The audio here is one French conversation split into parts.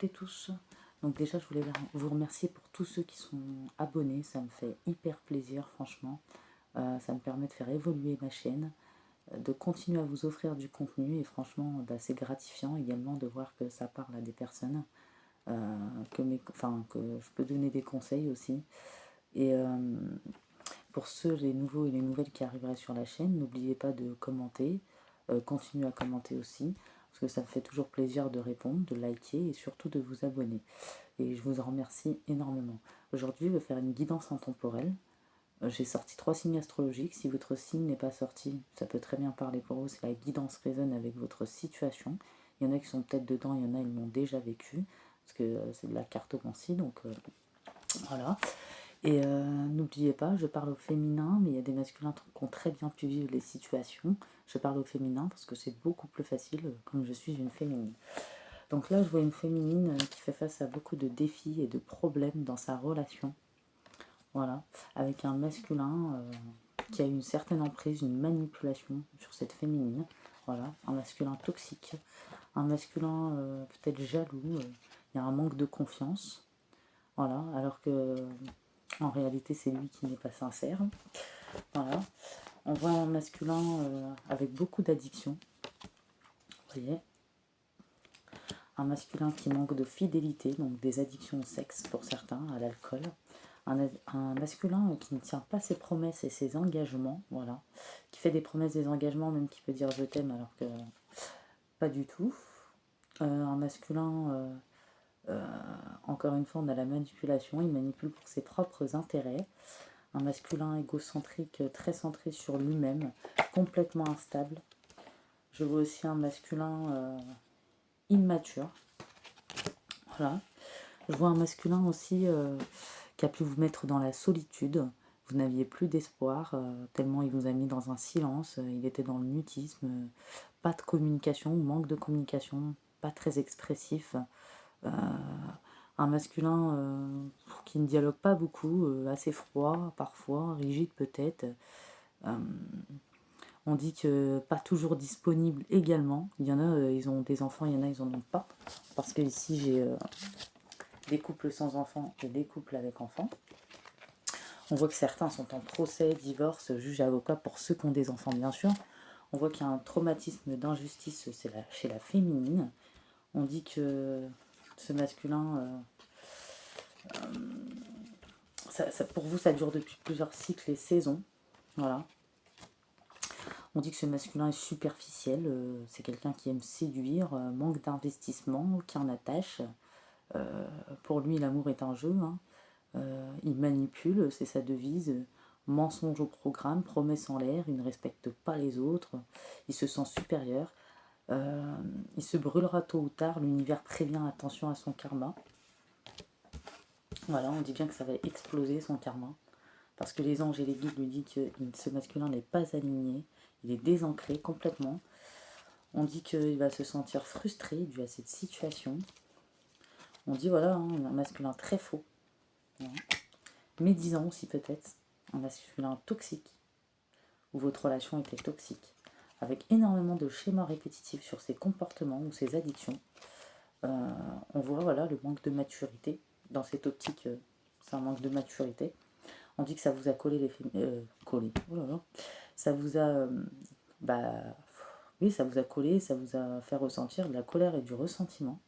toutes et tous. Donc déjà, je voulais vous remercier pour tous ceux qui sont abonnés. Ça me fait hyper plaisir, franchement. Ça me permet de faire évoluer ma chaîne, de continuer à vous offrir du contenu. Et franchement, c'est gratifiant également de voir que ça parle à des personnes, que je peux donner des conseils aussi. Et pour ceux, les nouveaux et les nouvelles qui arriveraient sur la chaîne, n'oubliez pas de commenter. Continuez à commenter aussi, parce que ça me fait toujours plaisir de répondre, de liker et surtout de vous abonner. Et je vous en remercie énormément. Aujourd'hui, je vais faire une guidance intemporelle. J'ai sorti 3 signes astrologiques. Si votre signe n'est pas sorti, ça peut très bien parler pour vous. C'est la guidance résonne avec votre situation. Il y en a qui sont peut-être dedans, il y en a qui l'ont déjà vécu, parce que c'est de la cartomancie, donc voilà. Et n'oubliez pas, je parle au féminin, mais il y a des masculins qui ont très bien pu vivre les situations. Je parle au féminin parce que c'est beaucoup plus facile, comme je suis une féminine. Donc là, je vois une féminine qui fait face à beaucoup de défis et de problèmes dans sa relation. Voilà, avec un masculin qui a une certaine emprise, une manipulation sur cette féminine. Voilà, un masculin toxique, un masculin peut-être jaloux. Il y a un manque de confiance. Voilà, alors que en réalité, c'est lui qui n'est pas sincère. Voilà. On voit un masculin avec beaucoup d'addiction. Vous voyez, un masculin qui manque de fidélité, donc des addictions au sexe pour certains, à l'alcool. Un masculin qui ne tient pas ses promesses et ses engagements, voilà. Qui fait des promesses, des engagements, même qui peut dire je t'aime alors que pas du tout. Un masculin, encore une fois, on a la manipulation, il manipule pour ses propres intérêts. Un masculin égocentrique, très centré sur lui-même, complètement instable. Je vois aussi un masculin immature. Voilà. Je vois un masculin aussi qui a pu vous mettre dans la solitude. Vous n'aviez plus d'espoir, tellement il vous a mis dans un silence. Il était dans le mutisme. Pas de communication, manque de communication, pas très expressif. Un masculin qui ne dialogue pas beaucoup, assez froid parfois, rigide peut-être. On dit que pas toujours disponible également. Il y en a, ils ont des enfants, il y en a, ils en ont pas. Parce que ici, j'ai des couples sans enfants et des couples avec enfants. On voit que certains sont en procès, divorce, juge, avocat pour ceux qui ont des enfants, bien sûr. On voit qu'il y a un traumatisme d'injustice chez la féminine. On dit que ce masculin, pour vous, ça dure depuis plusieurs cycles et saisons. Voilà. On dit que ce masculin est superficiel, c'est quelqu'un qui aime séduire, manque d'investissement, aucun attache. Pour lui, l'amour est un jeu. Hein. Il manipule, c'est sa devise. Mensonge au programme, promesse en l'air, il ne respecte pas les autres, il se sent supérieur. Il se brûlera tôt ou tard, l'univers prévient attention à son karma. Voilà, on dit bien que ça va exploser son karma. Parce que les anges et les guides lui disent que ce masculin n'est pas aligné, il est désancré complètement. On dit qu'il va se sentir frustré dû à cette situation. On dit voilà, hein, un masculin très faux, voilà. Médisant aussi peut-être, un masculin toxique, où votre relation était toxique, avec énormément de schémas répétitifs sur ses comportements ou ses addictions. On voit voilà le manque de maturité. Dans cette optique, c'est un manque de maturité. On dit que ça vous a collé collé. Oh là là. Ça vous a oui, ça vous a collé, ça vous a fait ressentir de la colère et du ressentiment.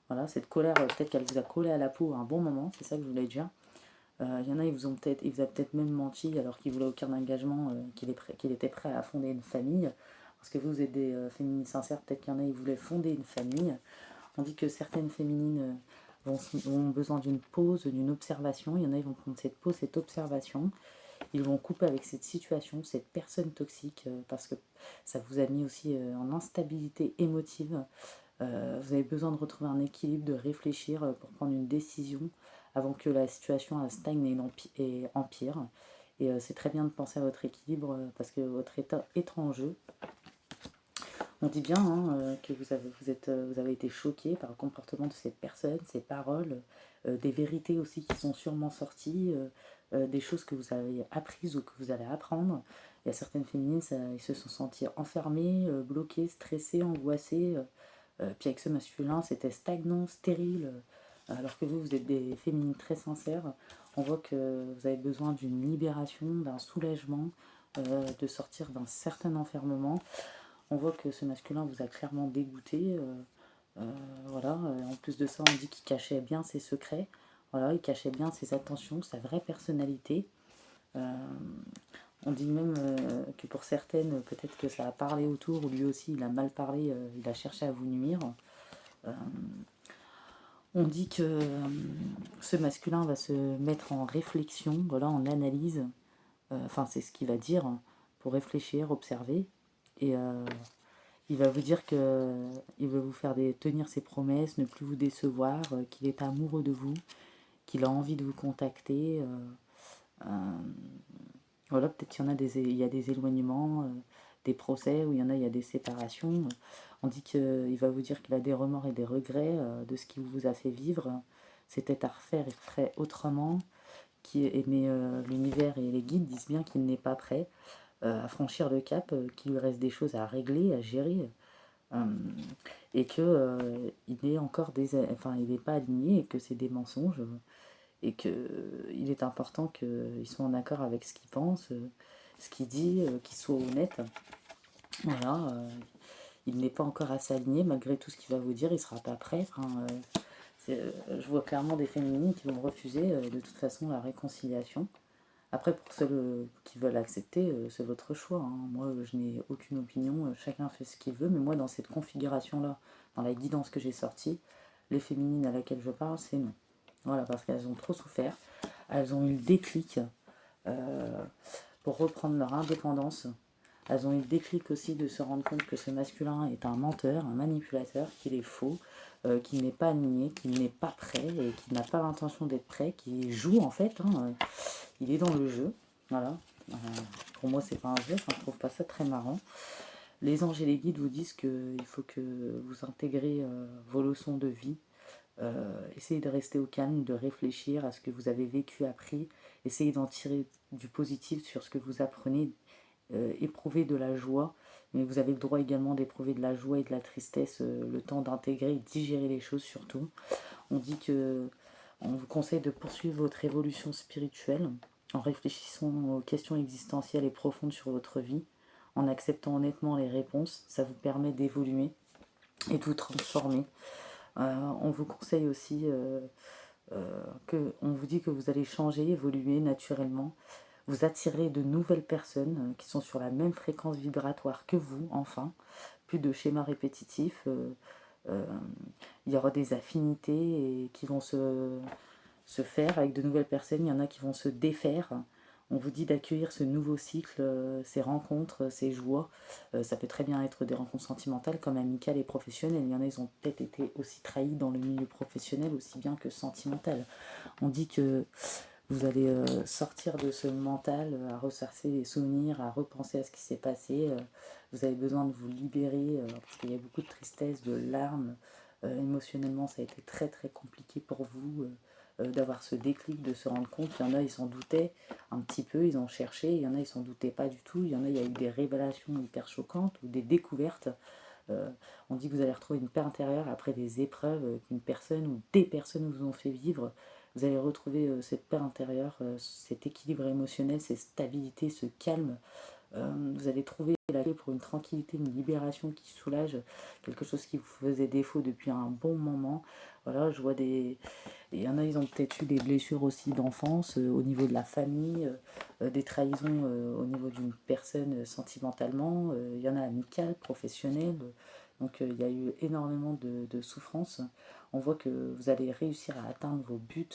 Voilà, cette colère, peut-être qu'elle vous a collé à la peau à un bon moment, c'est ça que je voulais dire. Il y en a, il vous a peut-être même menti alors qu'il voulait aucun engagement, qu'il était prêt à fonder une famille. Parce que vous êtes des féminines sincères, peut-être qu'il y en a, ils voulaient fonder une famille. On dit que certaines féminines ont besoin d'une pause, d'une observation. Il y en a, ils vont prendre cette pause, cette observation. Ils vont couper avec cette situation, cette personne toxique, parce que ça vous a mis aussi en instabilité émotive. Vous avez besoin de retrouver un équilibre, de réfléchir pour prendre une décision avant que la situation stagne et empire. Et c'est très bien de penser à votre équilibre parce que votre état est en jeu. On dit bien hein, que vous avez été choqué par le comportement de cette personne, ses paroles, des vérités aussi qui sont sûrement sorties, des choses que vous avez apprises ou que vous allez apprendre. Il y a certaines féminines, ils se sont sentis enfermés, bloqués, stressés, angoissés, Puis avec ce masculin, c'était stagnant, stérile, alors que vous êtes des féminines très sincères. On voit que vous avez besoin d'une libération, d'un soulagement, de sortir d'un certain enfermement. On voit que ce masculin vous a clairement dégoûté. Voilà. En plus de ça, on dit qu'il cachait bien ses secrets. Voilà, il cachait bien ses attentions, sa vraie personnalité. Euh, on dit même que pour certaines, peut-être que ça a parlé autour, ou lui aussi il a mal parlé, il a cherché à vous nuire. Euh, on dit que ce masculin va se mettre en réflexion, voilà, en analyse. Enfin, c'est ce qu'il va dire, pour réfléchir, observer. Et il va vous dire que il veut vous faire tenir ses promesses, ne plus vous décevoir, qu'il est amoureux de vous, qu'il a envie de vous contacter. Euh, voilà, peut-être il y a des éloignements, des procès, ou il y en a, il y a des séparations. On dit qu'il va vous dire qu'il a des remords et des regrets de ce qu'il vous a fait vivre. C'était à refaire, il ferait autrement. Mais l'univers et les guides disent bien qu'il n'est pas prêt à franchir le cap, qu'il lui reste des choses à régler, à gérer. euh, et que il est encore enfin, il n'est pas aligné et que c'est des mensonges et que il est important qu'il soit en accord avec ce qu'il pense, ce qu'il dit, qu'il soit honnête. Voilà, il n'est pas encore assez aligné malgré tout ce qu'il va vous dire, il sera pas prêt. Enfin, je vois clairement des féminines qui vont refuser de toute façon la réconciliation. Après, pour ceux qui veulent accepter, c'est votre choix, hein. Moi, je n'ai aucune opinion, chacun fait ce qu'il veut, mais moi, dans cette configuration-là, dans la guidance que j'ai sortie, les féminines à laquelle je parle, c'est non. Voilà, parce qu'elles ont trop souffert, elles ont eu le déclic euh, pour reprendre leur indépendance. Elles ont eu le déclic aussi de se rendre compte que ce masculin est un menteur, un manipulateur, qu'il est faux, qu'il n'est pas aligné, qu'il n'est pas prêt et qu'il n'a pas l'intention d'être prêt, qu'il joue en fait, hein, il est dans le jeu. Voilà. Euh, pour moi, c'est pas un jeu, enfin, je trouve pas ça très marrant. Les anges et les guides vous disent qu'il faut que vous intégrez vos leçons de vie. Essayez de rester au calme, de réfléchir à ce que vous avez vécu, appris. Essayez d'en tirer du positif sur ce que vous apprenez. Éprouver de la joie, mais vous avez le droit également d'éprouver de la joie et de la tristesse, le temps d'intégrer et de digérer les choses surtout. On dit que on vous conseille de poursuivre votre évolution spirituelle en réfléchissant aux questions existentielles et profondes sur votre vie, en acceptant honnêtement les réponses. Ça vous permet d'évoluer et de vous transformer. On vous conseille aussi on vous dit que vous allez changer, évoluer naturellement. Vous attirez de nouvelles personnes qui sont sur la même fréquence vibratoire que vous, enfin. Plus de schémas répétitifs. Euh, il y aura des affinités qui vont se faire avec de nouvelles personnes. Il y en a qui vont se défaire. On vous dit d'accueillir ce nouveau cycle, ces rencontres, ces joies. Ça peut très bien être des rencontres sentimentales comme amicales et professionnelles. Il y en a, ils ont peut-être été aussi trahis dans le milieu professionnel aussi bien que sentimental. On dit que vous allez sortir de ce mental, à ressasser les souvenirs, à repenser à ce qui s'est passé. Vous avez besoin de vous libérer parce qu'il y a beaucoup de tristesse, de larmes. Émotionnellement, ça a été très très compliqué pour vous d'avoir ce déclic, de se rendre compte. Il y en a, ils s'en doutaient un petit peu, ils ont cherché. Il y en a, ils s'en doutaient pas du tout. Il y en a, il y a eu des révélations hyper choquantes ou des découvertes. Euh, on dit que vous allez retrouver une paix intérieure après des épreuves qu'une personne ou des personnes vous ont fait vivre. Vous allez retrouver cette paix intérieure, cet équilibre émotionnel, cette stabilité, ce calme. Vous allez trouver la clé pour une tranquillité, une libération qui soulage quelque chose qui vous faisait défaut depuis un bon moment. Voilà, je vois des... Il y en a, ils ont peut-être eu des blessures aussi d'enfance au niveau de la famille, des trahisons au niveau d'une personne sentimentalement. Il y en a amicales, professionnelles. Donc il y a eu énormément de souffrances. On voit que vous allez réussir à atteindre vos buts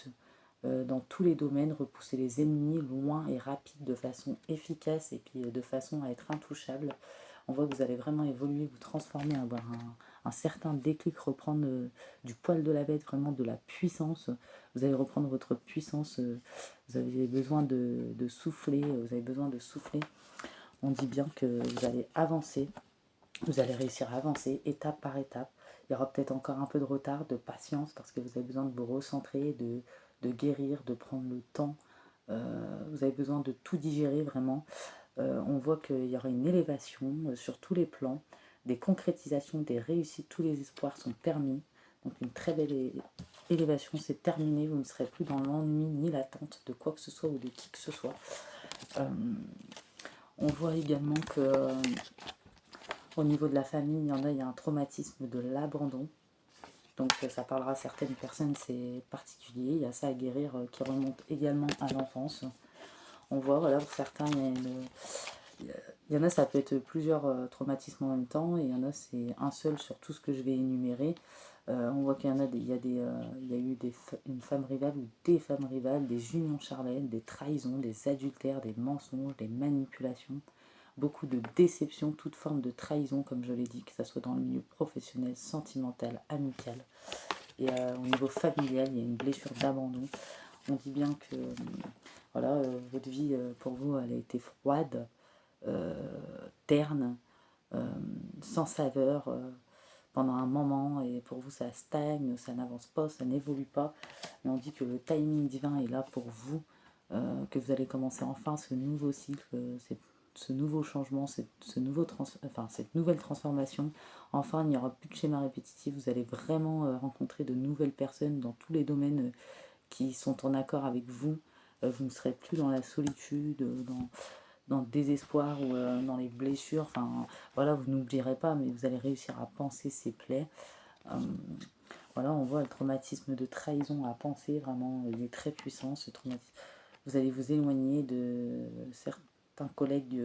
dans tous les domaines, repousser les ennemis loin et rapide de façon efficace et puis de façon à être intouchable. On voit que vous allez vraiment évoluer, vous transformer, avoir un certain déclic, reprendre du poil de la bête, vraiment de la puissance. Vous allez reprendre votre puissance, vous avez besoin de souffler, vous avez besoin de souffler. On dit bien que vous allez avancer, vous allez réussir à avancer étape par étape. Il y aura peut-être encore un peu de retard, de patience, parce que vous avez besoin de vous recentrer, de guérir, de prendre le temps. Vous avez besoin de tout digérer vraiment. On voit qu'il y aura une élévation sur tous les plans. des concrétisations, des réussites, tous les espoirs sont permis. Donc une très belle élévation, c'est terminé, vous ne serez plus dans l'ennui ni l'attente de quoi que ce soit ou de qui que ce soit. On voit également que au niveau de la famille, il y a un traumatisme de l'abandon. Donc ça parlera à certaines personnes, c'est particulier, il y a ça à guérir qui remonte également à l'enfance. On voit, voilà, pour certains, il y en a, ça peut être plusieurs traumatismes en même temps, et il y en a, c'est un seul sur tout ce que je vais énumérer. On voit qu'il y en a, il y a eu une femme rivale ou des femmes rivales, des unions charnelles, des trahisons, des adultères, des mensonges, des manipulations, beaucoup de déceptions, toute forme de trahison, comme je l'ai dit, que ce soit dans le milieu professionnel, sentimental, amical. Et au niveau familial, il y a une blessure d'abandon. On dit bien que voilà, votre vie, pour vous, elle a été froide, terne, sans saveur pendant un moment, et pour vous ça stagne, ça n'avance pas, ça n'évolue pas. Mais on dit que le timing divin est là pour vous, que vous allez commencer enfin ce nouveau cycle, ce nouveau changement, cette nouvelle transformation. Enfin, il n'y aura plus de schéma répétitif, vous allez vraiment rencontrer de nouvelles personnes dans tous les domaines qui sont en accord avec vous. Vous ne serez plus dans la solitude, dans le désespoir ou dans les blessures. Enfin, voilà, vous n'oublierez pas, mais vous allez réussir à penser ces plaies. Voilà, on voit le traumatisme de trahison à penser, vraiment, il est très puissant, ce traumatisme. Vous allez vous éloigner de certains collègues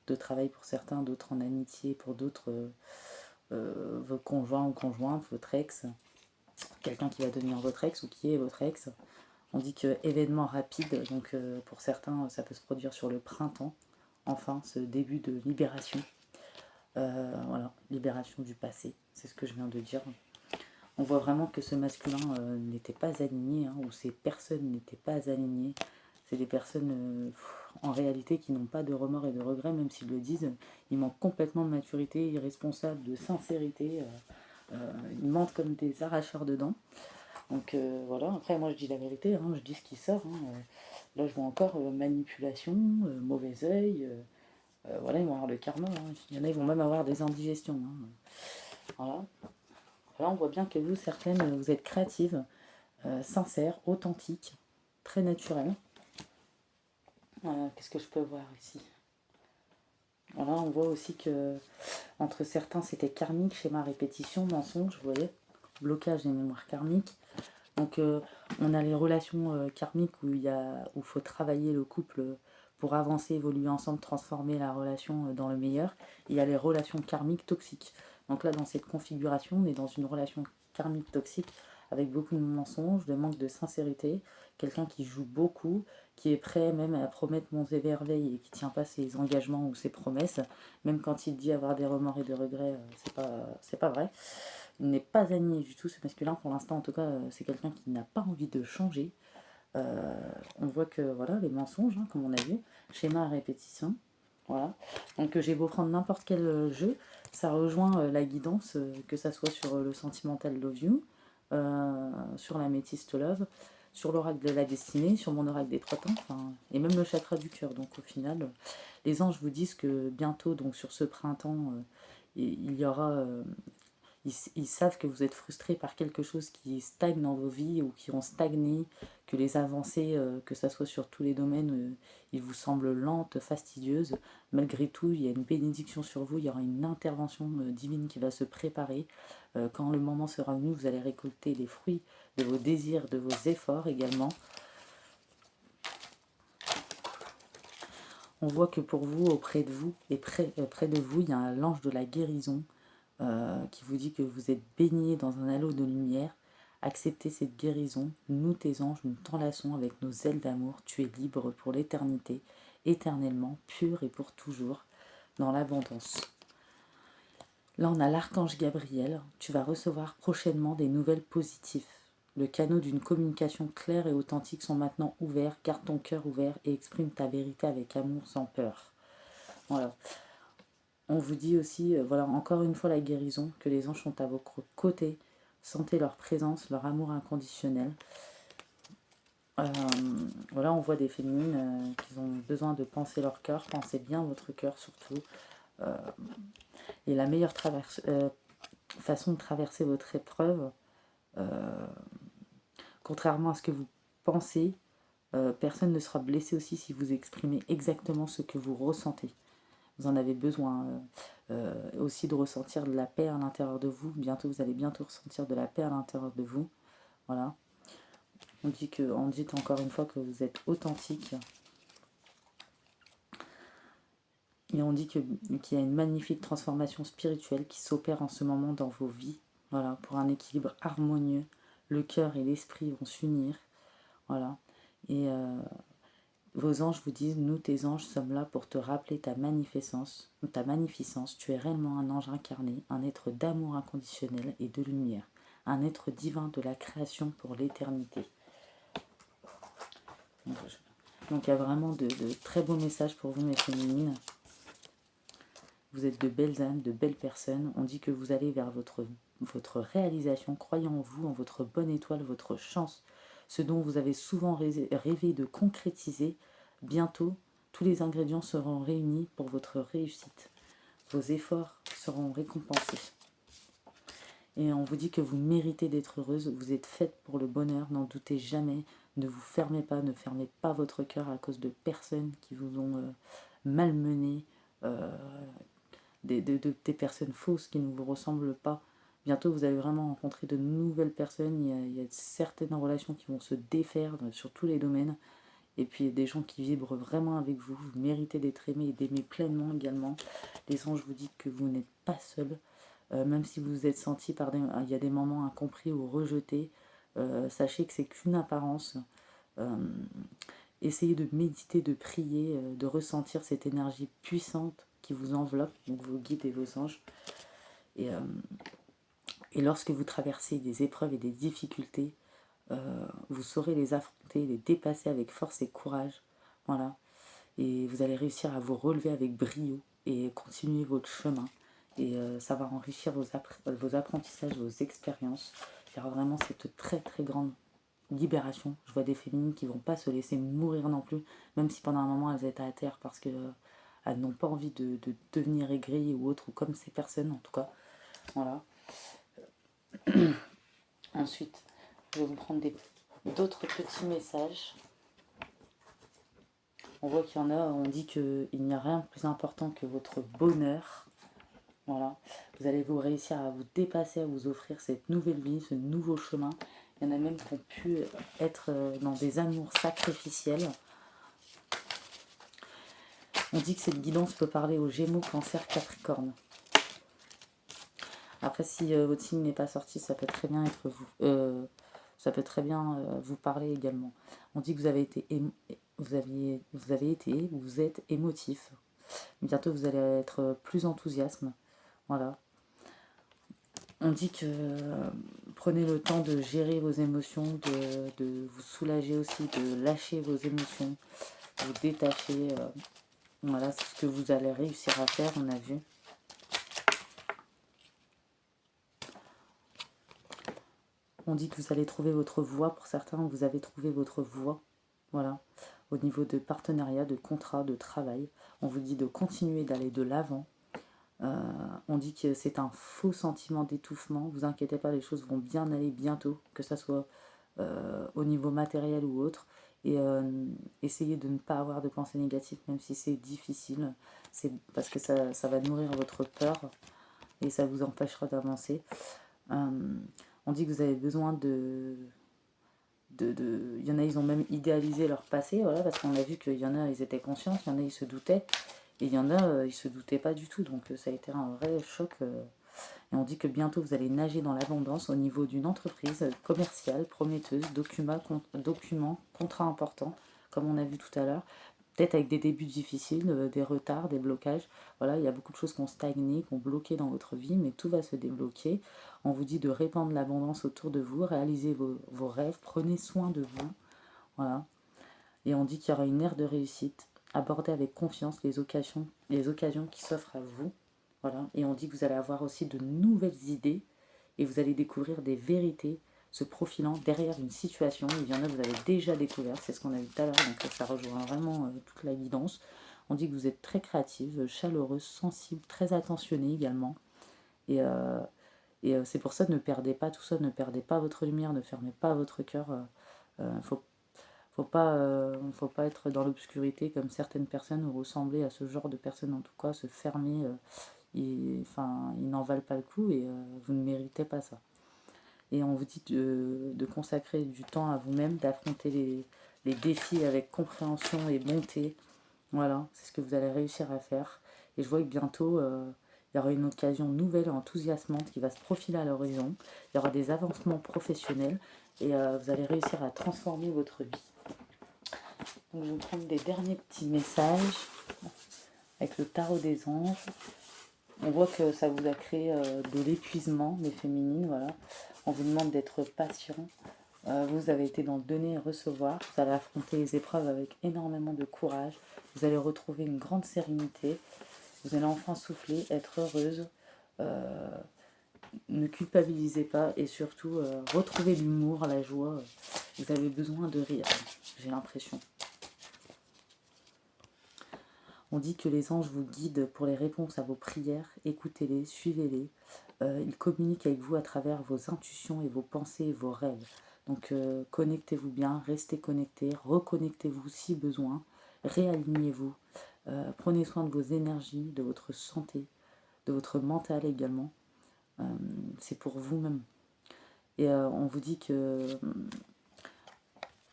de travail pour certains, d'autres en amitié pour d'autres, vos conjoints ou conjointes, votre ex, quelqu'un qui va devenir votre ex ou qui est votre ex. On dit que événement rapide, donc pour certains, ça peut se produire sur le printemps. Enfin, ce début de libération. Voilà, libération du passé, c'est ce que je viens de dire. On voit vraiment que ce masculin n'était pas aligné, hein, ou ces personnes n'étaient pas alignées. C'est des personnes en réalité qui n'ont pas de remords et de regrets, même s'ils le disent. Ils manquent complètement de maturité, irresponsables, de sincérité. Ils mentent comme des arracheurs de dents. Donc voilà, après moi je dis la vérité, hein, je dis ce qui sort. Hein. Là je vois encore manipulation, mauvais oeil. Voilà, ils vont avoir le karma. Hein. Il y en a, ils vont même avoir des indigestions. Hein. Voilà. Là on voit bien que vous, certaines, vous êtes créatives, sincères, authentiques, très naturelles. Qu'est-ce que je peux voir ici? Voilà, on voit aussi que entre certains c'était karmique, schéma répétition, mensonge, vous voyez, blocage des mémoires karmiques. Donc on a les relations karmiques où il faut travailler le couple pour avancer, évoluer ensemble, transformer la relation dans le meilleur. Il y a les relations karmiques toxiques. Donc là, dans cette configuration, on est dans une relation karmique toxique avec beaucoup de mensonges, de manque de sincérité, quelqu'un qui joue beaucoup, qui est prêt même à promettre monts et merveilles et qui ne tient pas ses engagements ou ses promesses, même quand il dit avoir des remords et des regrets, c'est pas vrai. Il n'est pas aligné du tout, ce masculin, pour l'instant en tout cas, c'est quelqu'un qui n'a pas envie de changer. On voit que voilà, les mensonges, hein, comme on a vu, schéma à répétition. Voilà. Donc j'ai beau prendre n'importe quel jeu, ça rejoint la guidance, que ça soit sur le Sentimental Love You, sur la Métiste Love, sur l'oracle de la destinée, sur mon oracle des trois temps, et même le chakra du cœur. Donc au final, les anges vous disent que bientôt, donc sur ce printemps, il y aura ils savent que vous êtes frustré par quelque chose qui stagne dans vos vies ou qui ont stagné, que les avancées, que ça soit sur tous les domaines, ils vous semblent lentes, fastidieuses. Malgré tout, il y a une bénédiction sur vous, il y aura une intervention divine qui va se préparer. Quand le moment sera venu, vous allez récolter les fruits de vos désirs, de vos efforts également. On voit que pour vous, auprès de vous, et près de vous, il y a l'ange de la guérison, qui vous dit que vous êtes baigné dans un halo de lumière. Acceptez cette guérison, nous tes anges, nous t'enlaçons avec nos ailes d'amour, tu es libre pour l'éternité, éternellement, pur et pour toujours, dans l'abondance. Là on a l'archange Gabriel, tu vas recevoir prochainement des nouvelles positives. Le canaux d'une communication claire et authentique sont maintenant ouverts, garde ton cœur ouvert et exprime ta vérité avec amour sans peur. Voilà. On vous dit aussi, voilà, encore une fois la guérison, que les anges sont à votre côté. Sentez leur présence, leur amour inconditionnel. Voilà, on voit des féminines qui ont besoin de penser leur cœur. Pensez bien votre cœur surtout. Et la meilleure façon de traverser votre épreuve, contrairement à ce que vous pensez, personne ne sera blessé aussi si vous exprimez exactement ce que vous ressentez. Vous en avez besoin aussi de ressentir de la paix à l'intérieur de vous. Bientôt, vous allez bientôt ressentir de la paix à l'intérieur de vous. Voilà. On dit encore une fois que vous êtes authentique. Et on dit qu'il y a une magnifique transformation spirituelle qui s'opère en ce moment dans vos vies. Voilà, pour un équilibre harmonieux. Le cœur et l'esprit vont s'unir. Voilà. Et vos anges vous disent, nous tes anges sommes là pour te rappeler ta magnificence. Tu es réellement un ange incarné, un être d'amour inconditionnel et de lumière. Un être divin de la création pour l'éternité. Donc il y a vraiment de très beaux messages pour vous, mes féminines. Vous êtes de belles âmes, de belles personnes. On dit que vous allez vers votre réalisation. Croyez en vous, en votre bonne étoile, votre chance. Ce dont vous avez souvent rêvé de concrétiser. Bientôt, tous les ingrédients seront réunis pour votre réussite. Vos efforts seront récompensés. Et on vous dit que vous méritez d'être heureuse. Vous êtes faite pour le bonheur. N'en doutez jamais. Ne vous fermez pas. Ne fermez pas votre cœur à cause de personnes qui vous ont malmené. Des personnes fausses qui ne vous ressemblent pas. Bientôt, vous allez vraiment rencontrer de nouvelles personnes. Il y a certaines relations qui vont se défaire sur tous les domaines. Et puis, des gens qui vibrent vraiment avec vous. Vous méritez d'être aimé et d'aimer pleinement également. Les anges vous disent que vous n'êtes pas seul. Même si vous vous êtes senti il y a des moments incompris ou rejetés, sachez que c'est qu'une apparence. Essayez de méditer, de prier, de ressentir cette énergie puissante qui vous enveloppe, donc vos guides et vos anges. Et lorsque vous traversez des épreuves et des difficultés, vous saurez les affronter, les dépasser avec force et courage. Voilà. Et vous allez réussir à vous relever avec brio et continuer votre chemin. Et ça va enrichir vos apprentissages, vos expériences. Il y aura vraiment cette très très grande libération. Je vois des féminines qui ne vont pas se laisser mourir non plus, même si pendant un moment elles étaient à terre parce que elles n'ont pas envie de devenir aigries ou autre, ou comme ces personnes en tout cas. Voilà. Ensuite, je vais vous prendre d'autres petits messages. On voit qu'il y en a, on dit qu'il n'y a rien de plus important que votre bonheur. Voilà. Vous allez vous réussir à vous dépasser, à vous offrir cette nouvelle vie, ce nouveau chemin. Il y en a même qui ont pu être dans des amours sacrificiels. On dit que cette guidance peut parler aux Gémeaux, Cancer, Capricorne. Après, si votre signe n'est pas sorti, ça peut très bien être vous. Ça peut très bien vous parler également. On dit que vous êtes émotif. Bientôt, vous allez être plus enthousiaste. Voilà. On dit que prenez le temps de gérer vos émotions, de vous soulager aussi, de lâcher vos émotions, vous détacher. Voilà, c'est ce que vous allez réussir à faire, on a vu. On dit que vous allez trouver votre voie. Pour certains, vous avez trouvé votre voie. Voilà. Au niveau de partenariat, de contrat, de travail. On vous dit de continuer d'aller de l'avant. On dit que c'est un faux sentiment d'étouffement. Vous inquiétez pas, les choses vont bien aller bientôt, que ce soit au niveau matériel ou autre. Et essayez de ne pas avoir de pensées négatives, même si c'est difficile. C'est parce que ça va nourrir votre peur et ça vous empêchera d'avancer. On dit que vous avez besoin il y en a, ils ont même idéalisé leur passé, voilà, parce qu'on a vu qu'il y en a, ils étaient conscients, il y en a, ils se doutaient. Et il y en a, ils se doutaient pas du tout, donc ça a été un vrai choc. Et on dit que bientôt vous allez nager dans l'abondance au niveau d'une entreprise commerciale, prometteuse, documents, contrats importants, comme on a vu tout à l'heure. Peut-être avec des débuts difficiles, des retards, des blocages. Voilà, il y a beaucoup de choses qui ont stagné, qui ont bloqué dans votre vie, mais tout va se débloquer. On vous dit de répandre l'abondance autour de vous, réaliser vos rêves, prenez soin de vous. Voilà. Et on dit qu'il y aura une ère de réussite. Abordez avec confiance les occasions qui s'offrent à vous. Voilà. Et on dit que vous allez avoir aussi de nouvelles idées et vous allez découvrir des vérités se profilant derrière une situation. Il y en a que vous avez déjà découvert, c'est ce qu'on a vu tout à l'heure, donc ça rejoint vraiment toute la guidance. On dit que vous êtes très créative, chaleureuse, sensible, très attentionnée également. Et, c'est pour ça, ne perdez pas tout ça, ne perdez pas votre lumière, ne fermez pas votre cœur. Faut pas être dans l'obscurité comme certaines personnes ou ressembler à ce genre de personnes, en tout cas, se fermer. Ils n'en valent pas le coup et vous ne méritez pas ça. Et on vous dit de consacrer du temps à vous-même, d'affronter les défis avec compréhension et bonté. Voilà, c'est ce que vous allez réussir à faire. Et je vois que bientôt, il y aura une occasion nouvelle et enthousiasmante qui va se profiler à l'horizon. Il y aura des avancements professionnels et vous allez réussir à transformer votre vie. Donc je vais prendre des derniers petits messages avec le tarot des anges. On voit que ça vous a créé de l'épuisement, les féminines, voilà. On vous demande d'être patient. Vous avez été dans le donner et recevoir. Vous allez affronter les épreuves avec énormément de courage. Vous allez retrouver une grande sérénité. Vous allez enfin souffler, être heureuse. Ne culpabilisez pas et surtout retrouvez l'humour, la joie. Vous avez besoin de rire, j'ai l'impression. On dit que les anges vous guident pour les réponses à vos prières. Écoutez-les, suivez-les. Ils communiquent avec vous à travers vos intuitions et vos pensées et vos rêves. Donc connectez-vous bien, restez connectés, reconnectez-vous si besoin, réalignez-vous. Prenez soin de vos énergies, de votre santé, de votre mental également. C'est pour vous-même. Et on vous dit que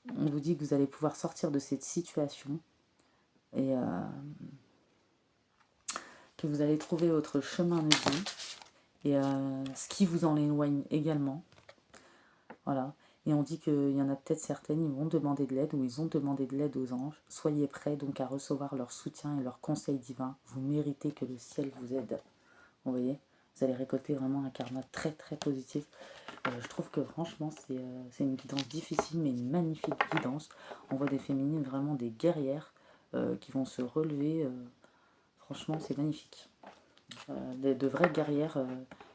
vous allez pouvoir sortir de cette situation et que vous allez trouver votre chemin de vie et ce qui vous en éloigne également. Voilà. Et on dit qu'il y en a peut-être certaines, ils vont demander de l'aide ou ils ont demandé de l'aide aux anges. Soyez prêts donc à recevoir leur soutien et leur conseil divin. Vous méritez que le ciel vous aide. Vous voyez, vous allez récolter vraiment un karma très très positif. Je trouve que franchement c'est une guidance difficile mais une magnifique guidance. On voit des féminines, vraiment des guerrières qui vont se relever. Franchement c'est magnifique. De vraies guerrières,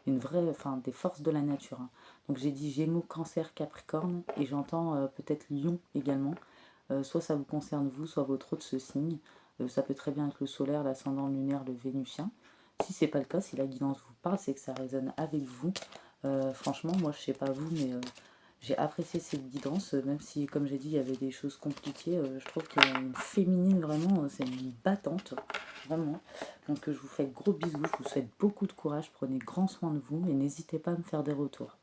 des forces de la nature. Hein. Donc j'ai dit Gémeaux, Cancer, Capricorne et j'entends peut-être Lion également. Soit ça vous concerne vous, soit votre autre ce signe. Ça peut très bien être le solaire, l'ascendant lunaire, le vénusien. Si c'est pas le cas, si la guidance vous parle, c'est que ça résonne avec vous. Franchement, moi je sais pas vous, mais j'ai apprécié cette guidance, même si, comme j'ai dit, il y avait des choses compliquées. Je trouve qu'il y a une féminine, vraiment, c'est une battante, vraiment. Donc je vous fais gros bisous, je vous souhaite beaucoup de courage, prenez grand soin de vous et n'hésitez pas à me faire des retours.